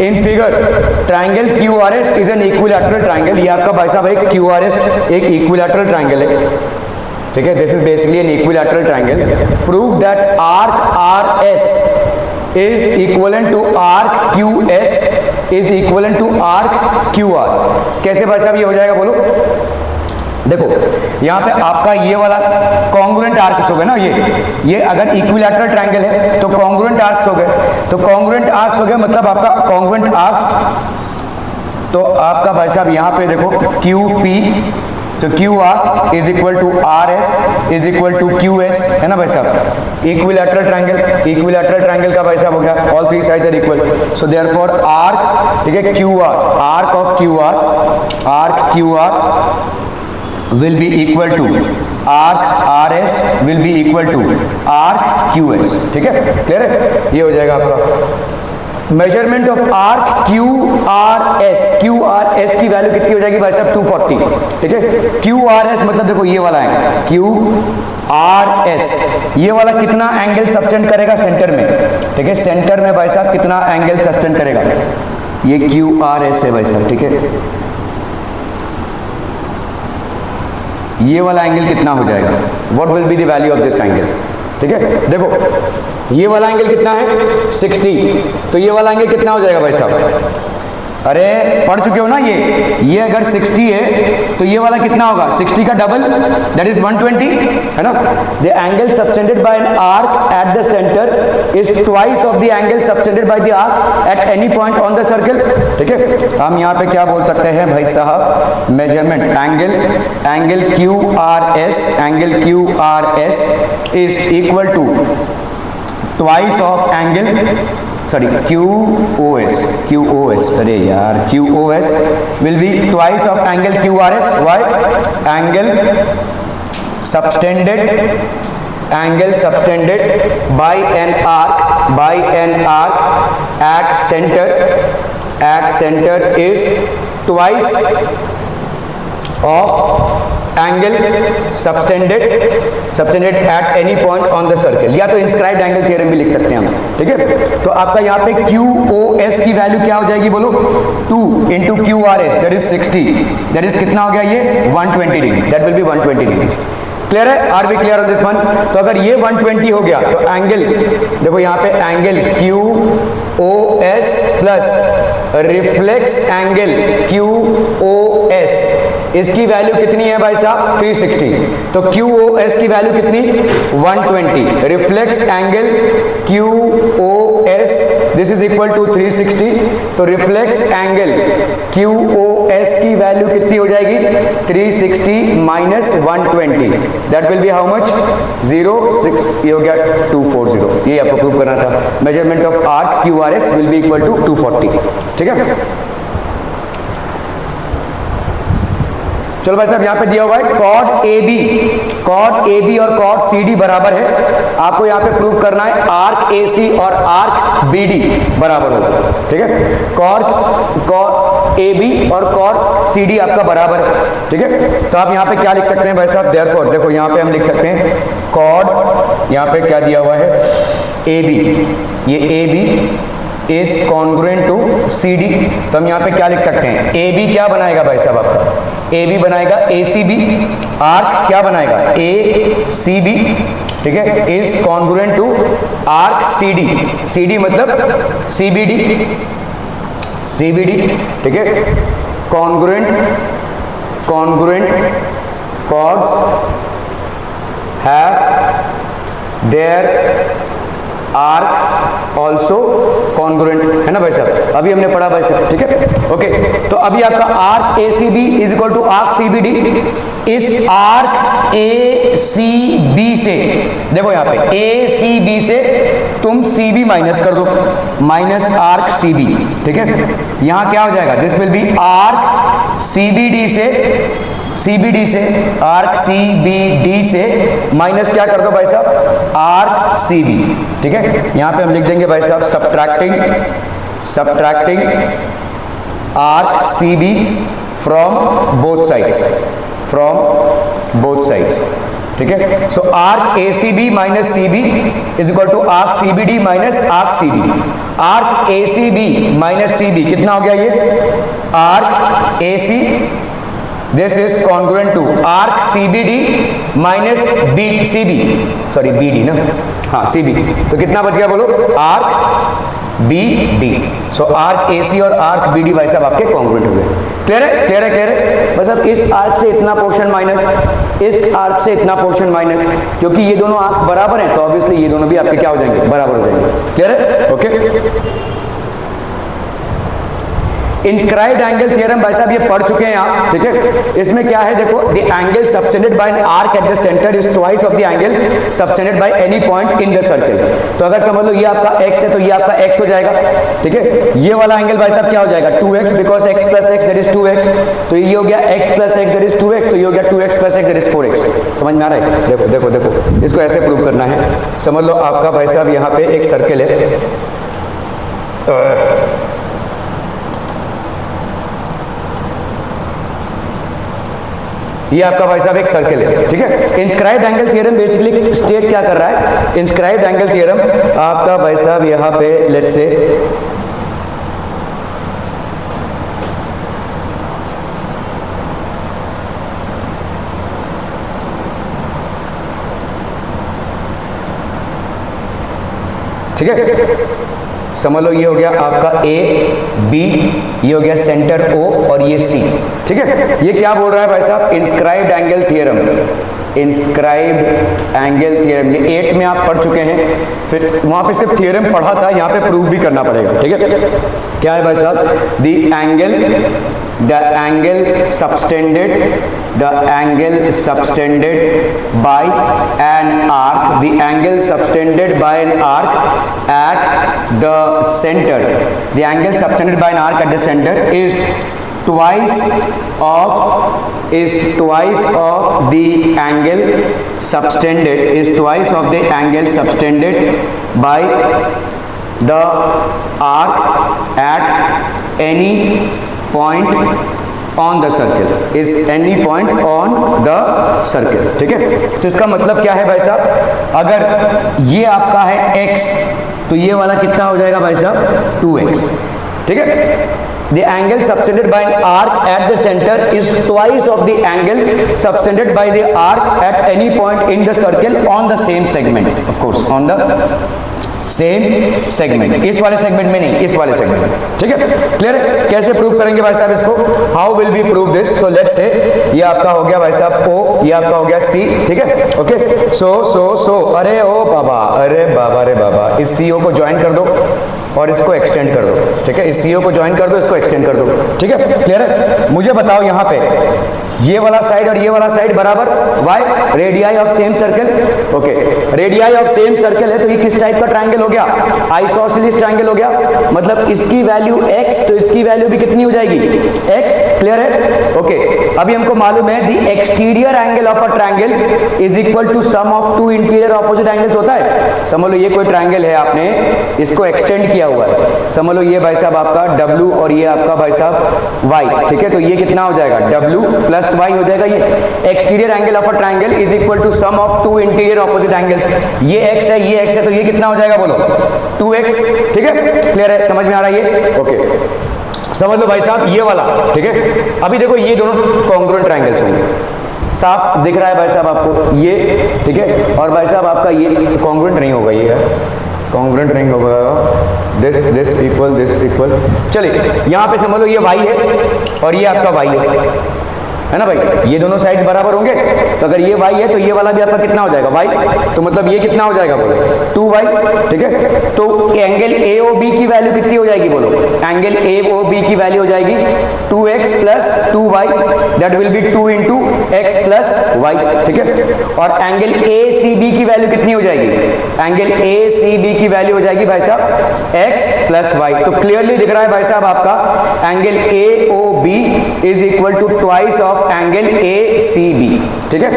In figure triangle QRS is an equilateral triangle. ये आपका भाई साहब एक QRS एक इक्विलैटरल ट्राइंगल है, ठीक है। This is basically an equilateral triangle. Prove that arc RS is equivalent to arc QS is equivalent to arc QR। कैसे भाई साहब ये हो जाएगा बोलो? देखो यहाँ पे आपका ये वाला कॉन्ग्रुएंट आर्क्स हो गए ना, ये अगर इक्विलैटरल ट्राइंगल है तो कॉन्ग्रुएंट आर्क्स हो गए, तो कॉन्ग्रुएंट आर्क्स हो गए मतलब आपका कॉन्ग्रुएंट आर्क्स, तो आपका भाई साहब यहाँ पे देखो QP, तो QR is equal to RS is equal to QS, है ना भाई साहब। इक्विलैटरल ट्राइंगल का भाई साहब हो गया all three sides are equal, so therefore arc, ठीक है, QR, arc of QR will be equal to arc RS will be equal to arc QS, ठीक है, क्लियर है? ये हो जाएगा आपका मेजरमेंट ऑफ आर्क QRS की वैल्यू कितनी हो जाएगी भाई साहब? 240, ठीक है। QRS मतलब देखो ये वाला है QRS, ये वाला कितना एंगल सस्टेन करेगा सेंटर में, ठीक है, सेंटर में भाई साहब कितना एंगल सस्टेन करेगा, ये QRS है भाई साहब, ठीक है। ये वाला एंगल कितना हो जाएगा? What will be the value of this angle, ठीक है। देखो ये वाला एंगल कितना है? 60, तो ये वाला एंगल कितना हो जाएगा भाई साहब? अरे पढ़ चुके हो ना ये अगर 60 है तो ये वाला कितना होगा? 60 का डबल, दैट इज 120, है ना। The angle subtended by an arc at the centre is twice of the angle subtended by the arc at any point on the circle, ठीक है। हम यहाँ पे क्या बोल सकते हैं भाई साहब? Measurement angle QRS is equal to twice of angle QOS, अरे यार QOS will be twice of angle QRS. Why? Angle subtended by an arc at center is twice of angle subtended at any point on the circle, या तो inscribed angle theorem भी लिख सकते हैं हम, ठीक है। तो आपका यहाँ पे QOS की वैल्यू क्या हो जाएगी बोलो? 2 into QRS, that is 60, that is कितना हो गया ये? 120 degree, that will be 120 degree. Clear है? Are we clear on this one? तो अगर ये 120 हो गया तो एंगल देखो यहाँ पे angle QOS plus reflex angle QOS, इसकी वैल्यू कितनी है भाई साहब? 360, तो QOS की वैल्यू कितनी? 120, reflex angle QOS this is equal to 360, तो रिफ्लेक्स एंगल QOS की वैल्यू कितनी हो जाएगी? 360 minus 120, that will be how much? 0.6, ये हो गया 240, ये आपको प्रूव करना था। Measurement of arc QRS will be equal to 240, ठीक है। चलो भाई साहब यहाँ पे दिया हुआ है कॉड AB और कॉड CD बराबर है। आपको यहाँ पे प्रूव करना है आर्क AC और आर्क BD बराबर होगा, ठीक है। कॉड AB और कॉड CD आपका बराबर है, ठीक है। तो आप यहाँ पे क्या लिख सकते हैं भाई साहब? देयरफॉर देखो यहाँ पे हम लिख सकते हैं कॉड, यहाँ पे क्या दिया हुआ है? AB, ये AB is congruent to CD, तो हम यहाँ पे क्या लिख सकते हैं? AB क्या बनाएगा भाई साहब आपका? AB बनाएगा ACB, आर्क क्या बनाएगा? ACB, ठीक है, is congruent to arc CD मतलब CBD, ठीक है। Congruent chords have their arcs also congruent, है ना भाई साहब? अभी हमने पढ़ा भाई साहब, ठीक है, ओके। तो अभी आपका arc ACB is equal to arc CBD, इस आर्क ACB से देखो यहाँ पे ACB से तुम CB माइनस कर दो, माइनस आर्क CB, ठीक है। यहाँ क्या हो जाएगा? This will B arc CBD से आर्क CBD से माइनस क्या कर दो भाई साहब? आर्क CB, ठीक है। यहाँ पे हम लिख देंगे भाई साहब subtracting arc CB from both sides, ठीक है। So arc A C B minus C B is equal to arc C B D minus arc C D. Arc A C B minus C B कितना हो गया ये? Arc A C, this is congruent to arc C B D minus B C B, sorry B D ना, हाँ C B. तो कितना बच गया बोलो? Arc B D. So arc A C और आर्क बी डी भाई साहब आपके कॉन्ग्रुएंट हो गए। क्लियर है? क्लियर है? क्लियर है? बस अब इस आर्क से इतना पोर्शन माइनस, इस आर्क से इतना पोर्शन माइनस, क्योंकि ये दोनों आर्क्स बराबर हैं तो ऑब्वियसली ये दोनों भी आपके क्या हो जाएंगे? बराबर हो जाएंगे। क्लियर है? ओके। इंस्क्राइब्ड एंगल थ्योरम भाई साहब ये पढ़ चुके हैं आप, ठीक है। इसमें क्या है देखो, the angle subtended by an arc at the centre is twice of the angle subtended by any point in the circle. तो अगर समझ लो ये आपका x है तो ये आपका x हो जाएगा, ठीक है। ये वाला एंगल भाई साहब क्या हो जाएगा? 2x, because x plus x that is 2x। तो ये हो गया x plus x that is 2x, तो ये हो गया 2x plus x that is 4x। समझ में आ रहा है? देखो देखो देखो, इसको ऐसे प्रूव करना है। समझ लो आपका भाई साहब यहाँ पे एक सर्कल है, ये आपका भाई साहब एक सर्कल है, ठीक है। Inscribed angle theorem basically state क्या कर रहा है? इंस्क्राइब्ड एंगल थ्योरम आपका भाई साहब यहाँ पे लेट्स से ठीक है, समझ लो ये हो गया आपका ए बी, ये हो गया सेंटर ओ और ये सी, ठीक है। ये क्या बोल रहा है भाई साहब? Inscribed angle theorem. Inscribed angle theorem ये 8 में आप पढ़ चुके हैं, फिर वहां पे सिर्फ थ्योरम पढ़ा था, यहाँ पे प्रूव भी करना पड़ेगा, ठीक है। क्या है भाई साहब? the angle subtended by an arc, the angle subtended by an arc at the center, the angle subtended by an arc at the center is twice of the angle subtended by the arc at any point on the circle, is any point on the circle, ठीक है। तो इसका मतलब क्या है भाई साहब? अगर ये आपका है x तो ये वाला कितना हो जाएगा भाई साहब? 2x, ठीक है। The angle subtended by an arc at the center is twice of the angle subtended by the arc at any point in the circle on the same segment, of course on the same segment, इस वाले segment में नहीं, इस वाले segment में, ठीक है। Clear है? कैसे प्रूव करेंगे भाई साहब इसको? How will be prove this? So let's say ये आपका हो गया भाई साहब O, ये आपका हो गया C, ठीक है। ओके, सो अरे ओ बाबा, अरे बाबा, अरे बाबा, इस CO को ज्वाइन कर दो और इसको एक्सटेंड कर दो, ठीक है। इस CO को ज्वाइन कर दो, इसको एक्सटेंड कर दो, ठीक है। क्लियर है? मुझे बताओ यहाँ पे ये वाला साइड और ये वाला साइड बराबर, why? Radii of same circle, okay. Radii of same circle है तो ये किस टाइप का ट्रायंगल हो गया? आइसोसेलेस ट्रायंगल हो गया। मतलब इसकी वैल्यू x तो इसकी वैल्यू भी कितनी हो जाएगी? x। क्लियर है? ओके। अभी हमको मालूम है the exterior angle of a triangle is equal to sum of two interior opposite angles होता है। समझ लो ये कोई ट्रायंगल है, आपने इसको एक्सटेंड किया हुआ है। समझ लो ये भाई साहब आपका W और ये आपका भाई साहब Y, ठीक है। तो ये कितना हो जाएगा? W प्लस y हो जाएगा। ये exterior angle of a triangle is equal to sum of two interior opposite angles. ये x है, ये x है, तो ये कितना हो जाएगा बोलो? 2x, ठीक है। क्लियर है? समझ में आ रहा है ये? ओके, समझ लो भाई साहब ये वाला, ठीक है। अभी देखो ये दोनों कॉन्ग्रुएंट ट्रायंगल्स होंगे, साफ दिख रहा है भाई साहब आपको ये, ठीक है। और भाई साहब आपका ये कॉन्ग्रुएंट नहीं होगा, ये कॉन्ग्रुएंट नहीं होगा, दिस इक्वल। चलिए यहाँ पे समझ लो ये y है और ये आपका y है ना भाई, ये दोनों साइड्स बराबर होंगे। तो अगर ये y है तो ये वाला भी आपका कितना हो जाएगा? y। तो मतलब ये कितना हो जाएगा बोलो? 2y, ठीक है। तो एंगल AOB की वैल्यू कितनी हो जाएगी बोलो? एंगल AOB की वैल्यू हो जाएगी 2x plus 2y, that will B 2 into x plus y, ठीक है। और एंगल ACB की वैल्यू कितनी हो जाएगी? एंगल ACB की वैल्यू हो जाएगी भाई साहब x प्लस y। तो क्लियरली दिख रहा है भाई साहब आपका angle AOB is equal to twice of angle ACB, ठीक है।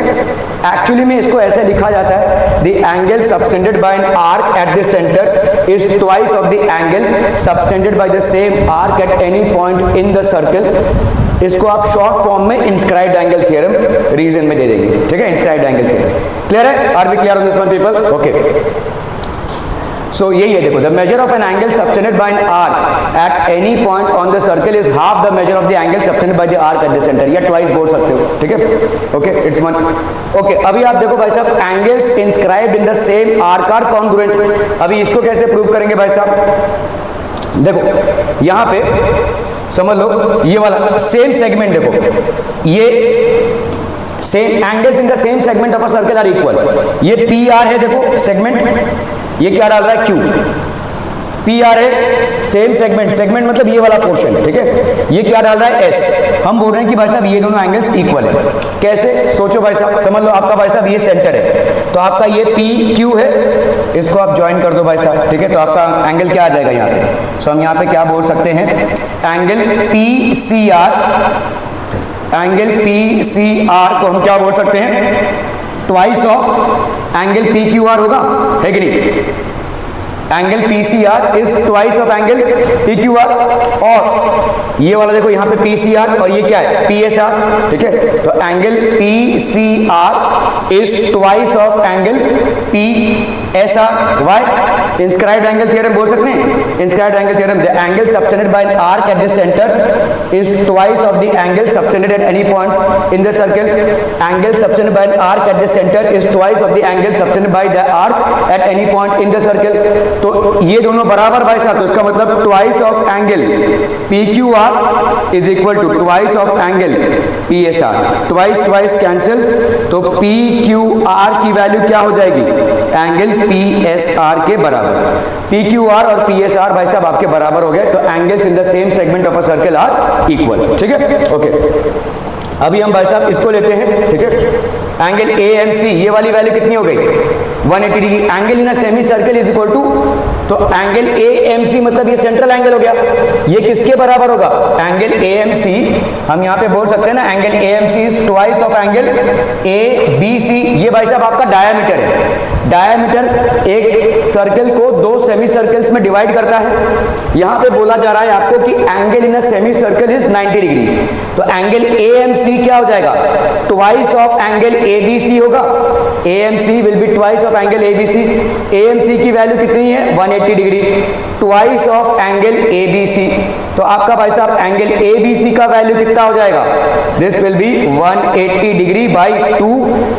एक्चुअली में इसको ऐसे लिखा जाता है, the angle subtended by an arc at the centre is twice of the angle subtended by the same arc at any point in the circle इसको आप शॉर्ट फॉर्म में इंस्क्राइब्ड एंगल थ्योरम रीजन में दे देंगे, ठीक है, inscribed angle theorem. Clear है? Are we clear on this one people? Okay, so यही है, देखो, the measure of an angle subtended by an arc at any point on the circle is half the measure of the angle subtended by the arc at the centre, या twice बोल सकते हो, ठीक है, okay, it's one. Okay, अभी आप देखो भाई साहब, angles inscribed in the same arc are congruent. अभी इसको कैसे प्रूव करेंगे भाई साहब? देखो यहां पे समझ लो, ये वाला सेम सेगमेंट, देखो ये same angles in the same segment of a circle are equal. ये पी आर है, देखो सेगमेंट, ये क्या डाल रहा है, क्यू, पी आर है, सेम सेगमेंट, सेगमेंट मतलब ये वाला पोर्शन, ठीक है, ये क्या डाल रहा है, एस। हम बोल रहे हैं कि भाई साहब ये दोनों एंगल्स इक्वल है। कैसे? सोचो भाई साहब, समझ लो आपका भाई साहब ये सेंटर है, तो आपका ये पी क्यू है, इसको आप ज्वाइन कर दो भाई साहब, ठीक है, तो आपका एंगल क्या आ जाएगा यहाँ पे? सो हम यहाँ पे क्या बोल सकते हैं, angle P C R, angle P C R को हम क्या बोल सकते हैं, twice of angle P Q R होगा, है कि नहीं? Angle P C R is twice of angle P Q R, और ये वाला देखो यहाँ पे पी सी आर और ये क्या है, पी एस आर, ठीक है, तो angle P C R is twice of angle P S R. Why? Inscribed angle theorem बोल सकते हैं, inscribed angle theorem, the angle subtended by an arc at the centre is twice of the angle subtended at any point in the circle. Angle subtended by an arc at the centre is twice of the angle subtended by the arc at any point in the circle. तो ये दोनों बराबर भाई साहब, तो इसका मतलब twice of angle P Q R is equal to twice of angle P S R. Twice twice cancel, तो पी क्यू आर की वैल्यू क्या हो जाएगी, एंगल पी एस आर के बराबर। पी क्यू आर और पी एस आर भाई साहब आपके बराबर हो गए, तो angles in the same segment of a circle are equal, ठीक है, ओके। अभी हम भाई साहब इसको लेते हैं, ठीक है, एंगल ए एम सी, ये वाली वैल्यू कितनी हो गई, 180 degree. Angle in a semi circle is equal to, तो एंगल ए एम सी मतलब ये सेंट्रल एंगल हो गया, ये किसके बराबर होगा, एंगल ए एम सी, हम यहाँ पे बोल सकते हैं ना, angle A M C is twice of angle A B C. ये भाई साहब आपका डायामीटर है, डायामीटर एक सर्कल को दो सेमी सर्कल्स में डिवाइड करता है। यहाँ पे बोला जा रहा है आपको कि angle in a semi circle is 90 degree, तो एंगल ए एम सी क्या हो जाएगा, twice of angle A B C होगा। A M C will be twice of angle A B C. A M C की value कितनी है, 180 degree, twice of angle A B C. तो आपका भाई साहब एंगल ए बी सी का value कितना हो जाएगा, this will be 180 degree by 2,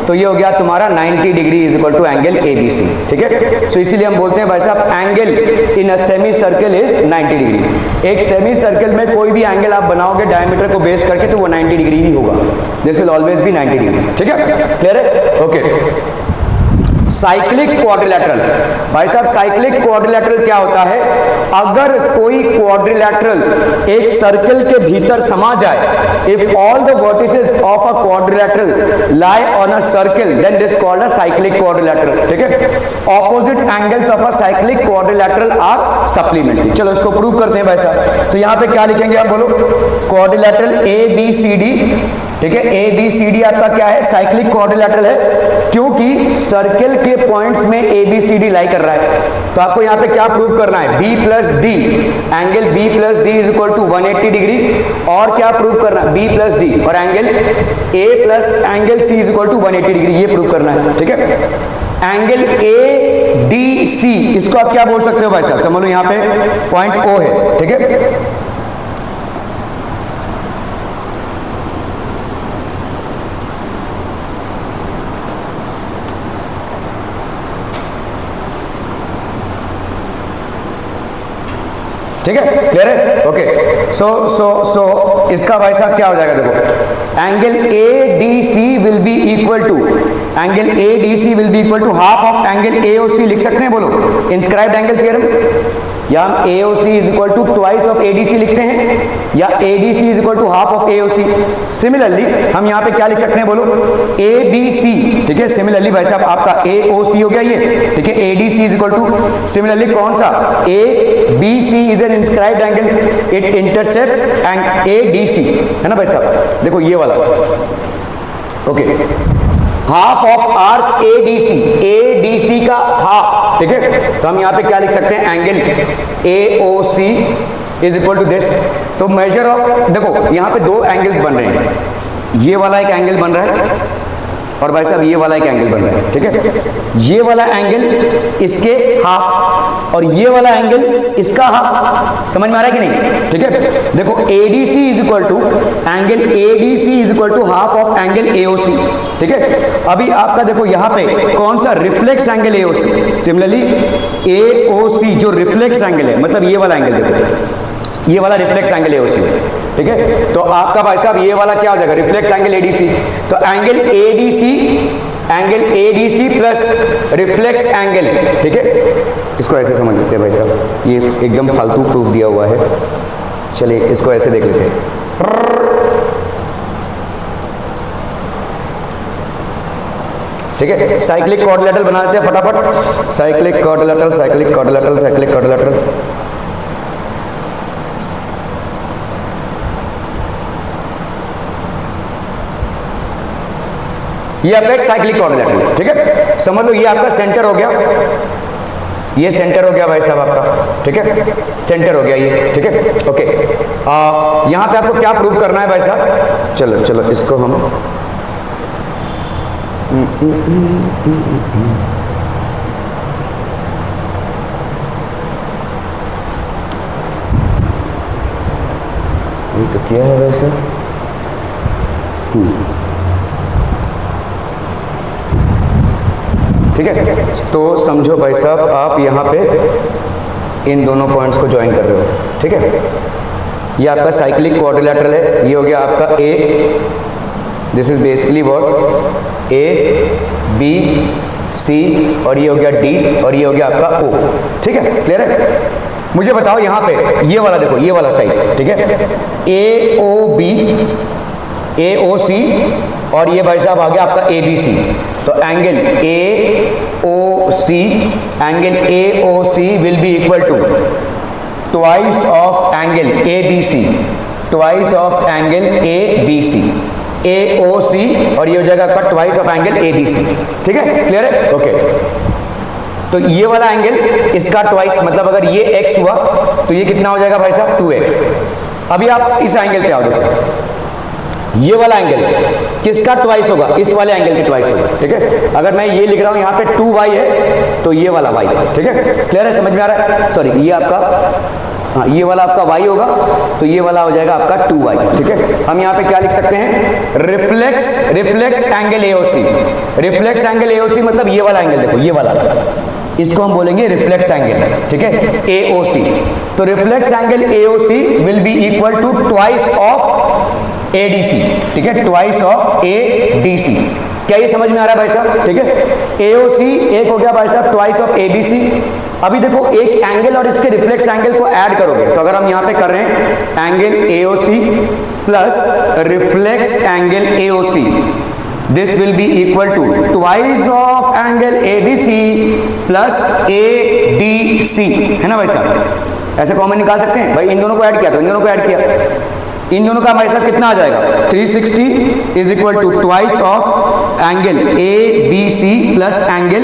तो ये हो गया तुम्हारा 90 degree is equal to angle A B C, ठीक है। सो इसीलिए हम बोलते हैं भाई साहब angle in a semi circle is 90 degree. एक सेमी सर्कल में कोई भी एंगल आप बनाओगे डायमीटर को बेस करके, तो वो 90 डिग्री ही होगा, this will always be 90 degree, ठीक है, क्लियर है, ओके। साइक्लिक क्वाड्रिलैटरल, भाई साहब साइक्लिक क्वाड्रिलैटरल क्या होता है, अगर कोई क्वाड्रिलैटरल एक सर्कल के भीतर समा जाए, if all the vertices of a quadrilateral lie on a circle then this called a cyclic quadrilateral, ठीक है। Opposite angles of a cyclic quadrilateral are supplementary. चलो इसको प्रूव करते हैं भाई साहब। तो यहाँ पे क्या लिखेंगे आप बोलो, quadrilateral A B C D, ठीक है, ए बी सी डी आपका क्या है, साइक्लिक क्वाड्रिलैटरल है, क्योंकि सर्कल के पॉइंट्स में ए बी सी डी लाई कर रहा है। तो आपको यहाँ पे क्या प्रूव करना है, B plus D, angle B plus D is equal to 180 degree, और क्या प्रूव करना है, बी प्लस डी और angle A plus angle C is equal to 180 degree, ये प्रूव करना है, ठीक है। एंगल ए डी सी, इसको आप क्या बोल सकते हो भाई साहब, समझ लो यहाँ पे पॉइंट ओ है, ठीक है। ठीक है, क्लियर है, ओके। सो इसका भाई साहब क्या हो जाएगा, देखो angle A D C will be equal to, angle A D C will be equal to half of angle A O C, लिख सकते हैं बोलो, इंस्क्राइब्ड एंगल थ्योरम, या हम A O C is equal to twice of A D C लिखते हैं, या A D C is equal to half of A O C. Similarly हम यहाँ पे क्या लिख सकते हैं बोलो, ए बी सी, ठीक है। सिमिलरली भाई साहब आपका ए ओ सी हो गया ये, ठीक है, A D C is equal to, similarly कौन सा, A B C is an inscribed angle, it intercepts and A D C, है ना भाई साहब, देखो ये वाला, okay, half of arc A D C का हाफ, ठीक है। तो हम यहाँ पे क्या लिख सकते हैं, angle A O C is equal to this. तो मेजर ऑफ, देखो यहाँ पे दो एंगल्स बन रहे हैं, ये वाला एक एंगल बन रहा है और भाई साहब ये वाला एक एंगल बन रहा है, ठीक है। ये वाला एंगल इसके हाफ और ये वाला एंगल इसका हाफ, समझ में आ रहा है कि नहीं, ठीक है। देखो ADC is equal to angle ADC is equal to half of angle AOC, ठीक है। अभी आपका देखो यहाँ पे कौन सा reflex angle AOC, similarly AOC जो रिफ्लेक्स एंगल है, मतलब ये वाला एंगल देखो, ये वाला रिफ्लेक्स एंगल AOC है, ठीक है। तो आपका भाई साहब ये वाला क्या हो जाएगा, रिफ्लेक्स एंगल ADC। तो angle ADC plus reflex angle, ठीक है। इसको ऐसे समझ लेते हैं भाई साहब, ये एकदम फालतू प्रूफ दिया हुआ है, चलिए इसको ऐसे देख लेते हैं। ठीक है, साइक्लिक क्वाड्रिलेटरल बना देते हैं फटाफट। Cyclic quadrilateral, cyclic quadrilateral, cyclic quadrilateral. ये आपका एक साइक्लिक क्वाड्रिलेटरल है, ठीक है। समझ लो ये आपका सेंटर हो गया, ये सेंटर हो गया भाई साहब आपका, ठीक है, सेंटर हो गया ये, ठीक है। ओके, यहाँ पे आपको क्या प्रूव करना है भाई साहब, चलो चलो इसको हम ये तो क्या है वैसे, ठीक है। तो समझो भाई साहब आप यहाँ पे इन दोनों पॉइंट्स को ज्वाइन कर रहे हो, ठीक है। ये आपका साइक्लिक क्वाड्रिलेटरल है, ये हो गया आपका A, this is basically what A B C, और ये हो गया D, और ये हो गया आपका O, ठीक है, क्लियर है। मुझे बताओ यहाँ पे ये वाला देखो, ये वाला साइड, ठीक है, AOB AOC, और ये भाई साहब आ गया आपका ABC। तो angle AOC, angle AOC will be equal to twice of angle ABC, twice of angle ABC, AOC, और ये हो जाएगा आपका ट्वाइस ऑफ एंगल ABC, ठीक है, क्लियर है, ओके। तो ये वाला एंगल इसका ट्वाइस, मतलब अगर ये x हुआ तो ये कितना हो जाएगा भाई साहब 2x। अभी आप इस एंगल पे आओ, देखो ये वाला एंगल किसका ट्वाइस होगा, इस वाले एंगल के ट्वाइस होगा, ठीक है। अगर मैं ये लिख रहा हूं यहाँ पे 2y है तो ये वाला y, ठीक है, क्लियर है, समझ में आ रहा है। सॉरी, ये आपका, हाँ ये वाला आपका y होगा तो ये वाला हो जाएगा आपका 2y, ठीक है। हम यहाँ पे क्या लिख सकते हैं, reflex angle AOC, reflex angle AOC मतलब ये वाला एंगल, देखो ये वाला, इसको हम बोलेंगे रिफ्लेक्स एंगल, ठीक है, AOC। तो reflex angle AOC will be equal to twice of ADC, ठीक है, ट्वाइस ऑफ ADC। क्या ये समझ में आ रहा है भाई साहब, ठीक है। AOC एक हो गया भाई साहब ट्वाइस ऑफ ABC। अभी देखो एक एंगल और इसके रिफ्लेक्स एंगल को ऐड करोगे तो अगर हम यहाँ पे कर रहे हैं angle AOC plus reflex angle AOC, this will be equal to twice of angle ABC plus ADC, है ना भाई साहब। ऐसे कॉमन निकाल सकते हैं भाई, इन दोनों को ऐड किया तो इन दोनों को ऐड किया, इन दोनों का हमारे साथ कितना आ जाएगा 360 is equal to twice of angle ABC plus angle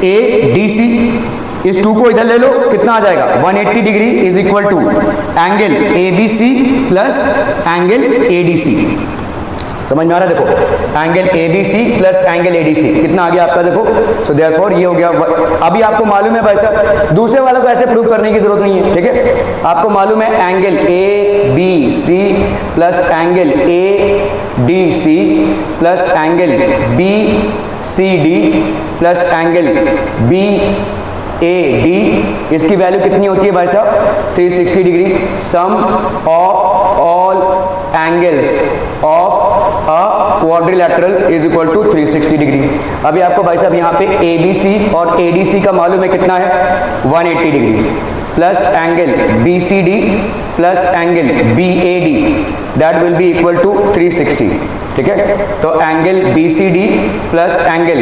ADC। इस 2 को इधर ले लो, कितना आ जाएगा 180 degree is equal to angle ABC plus angle ADC। समझ में आ रहा है, देखो angle ABC plus angle ADC कितना आ गया आपका, देखो। सो देयरफॉर ये हो गया। अभी आपको मालूम है भाई साहब, दूसरे वालों को ऐसे प्रूव करने की जरूरत नहीं है, ठीक है। आपको मालूम है angle ABC plus angle ADC plus angle BCD plus angle BAD, इसकी वैल्यू कितनी होती है भाई साहब 360 degree. Sum of all angles of a quadrilateral is equal to 360 degree. अभी आपको भाई साहब यहाँ पे ABC और ADC का मालूम है कितना है 180 degree plus angle BCD plus angle BAD, that will be equal to 360, ठीक है। तो angle BCD plus angle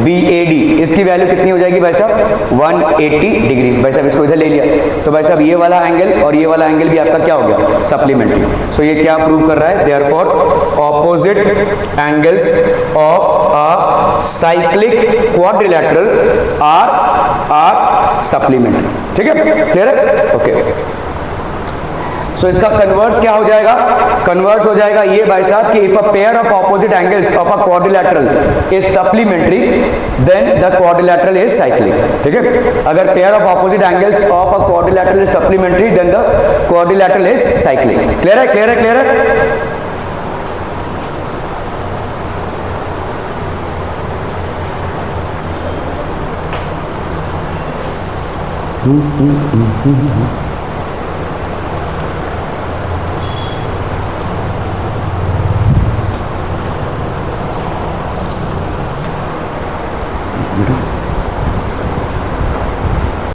BAD, इसकी वैल्यू कितनी हो जाएगी भाई साहब 180 डिग्री। भाई साहब इसको इधर ले लिया तो भाई साहब ये वाला एंगल और ये वाला एंगल भी आपका क्या हो गया सप्लीमेंट्री। सो ये क्या प्रूव कर रहा है, therefore opposite angles of a cyclic quadrilateral are supplementary, ठीक है, क्लियर है, ओके। सो इसका कन्वर्स क्या हो जाएगा, कन्वर्स हो जाएगा ये भाई साहब कि if a pair of opposite angles of a quadrilateral is supplementary then the quadrilateral is cyclic. ठीक है, अगर pair of opposite angles of a quadrilateral is supplementary then the quadrilateral is cyclic. Clear है, clear है, clear है।